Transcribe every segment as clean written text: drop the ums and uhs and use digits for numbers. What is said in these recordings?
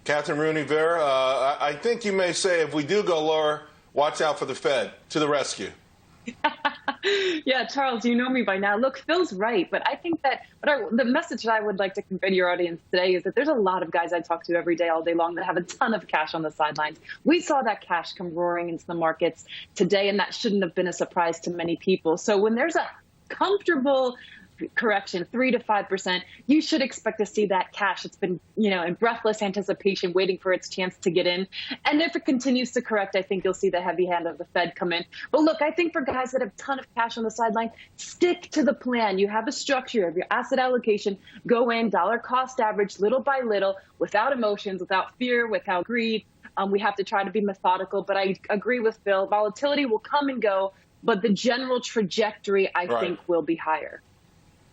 Kathryn Rooney Vera, I think you may say if we do go lower, watch out for the Fed to the rescue. Yeah, Charles, you know me by now. Look, Phil's right, but I think that the message that I would like to convey to your audience today is that there's a lot of guys I talk to every day, all day long, that have a ton of cash on the sidelines. We saw that cash come roaring into the markets today, and that shouldn't have been a surprise to many people. So when there's a comfortable correction, 3 to 5%, you should expect to see that cash. It's been, in breathless anticipation, waiting for its chance to get in. And if it continues to correct, I think you'll see the heavy hand of the Fed come in. But look, I think for guys that have a ton of cash on the sideline, stick to the plan. You have a structure of your asset allocation. Go in, dollar cost average, little by little, without emotions, without fear, without greed. We have to try to be methodical. But I agree with Phil. Volatility will come and go, but the general trajectory, I think, will be higher.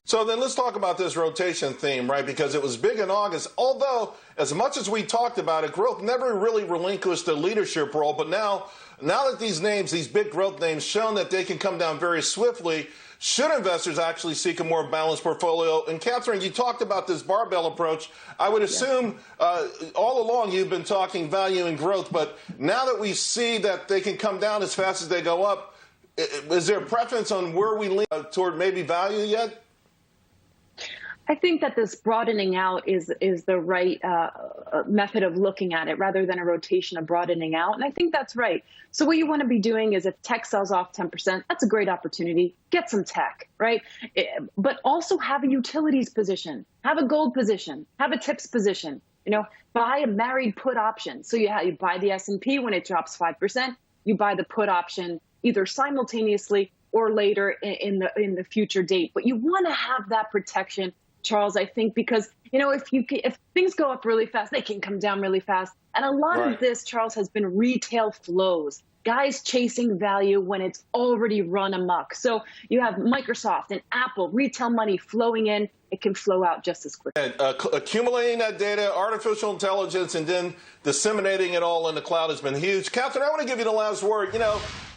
So then let's talk about this rotation theme, right? Because it was big in August, although as much as we talked about it, growth never really relinquished the leadership role. But now that these names, these big growth names, shown that they can come down very swiftly, should investors actually seek a more balanced portfolio? And Kathryn, you talked about this barbell approach. I would assume all along you've been talking value and growth, but now that we see that they can come down as fast as they go up, is there a preference on where we lean toward maybe value yet? I think that this broadening out is the right method of looking at it, rather than a rotation of broadening out. And I think that's right. So what you want to be doing is, if tech sells off 10%, that's a great opportunity. Get some tech, right? But also have a utilities position, have a gold position, have a tips position. Buy a married put option. So you buy the S&P when it drops 5%. You buy the put option either simultaneously or later in the future date. But you want to have that protection, Charles, I think, because, if things go up really fast, they can come down really fast. And a lot of this, Charles, has been retail flows, guys chasing value when it's already run amok. So you have Microsoft and Apple, retail money flowing in. It can flow out just as quickly. And, accumulating that data, artificial intelligence, and then disseminating it all in the cloud has been huge. Kathryn, I want to give you the last word.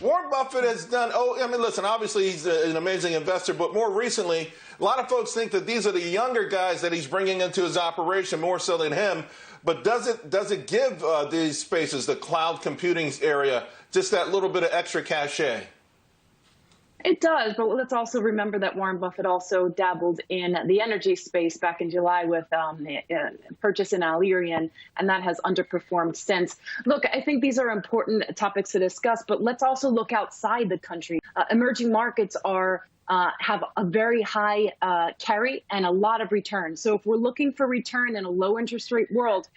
Warren Buffett has done, listen, obviously he's an amazing investor, but more recently, a lot of folks think that these are the younger guys that he's bringing into his operation more so than him. But does it give these spaces, the cloud computing area, just that little bit of extra cachet? It does, but let's also remember that Warren Buffett also dabbled in the energy space back in July with purchase in Alerian, and that has underperformed since. Look, I think these are important topics to discuss, but let's also look outside the country. Emerging markets have a very high carry and a lot of return. So if we're looking for return in a low interest rate world,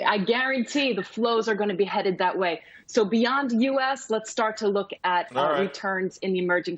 I guarantee the flows are going to be headed that way. So beyond U.S., let's start to look at returns in the emerging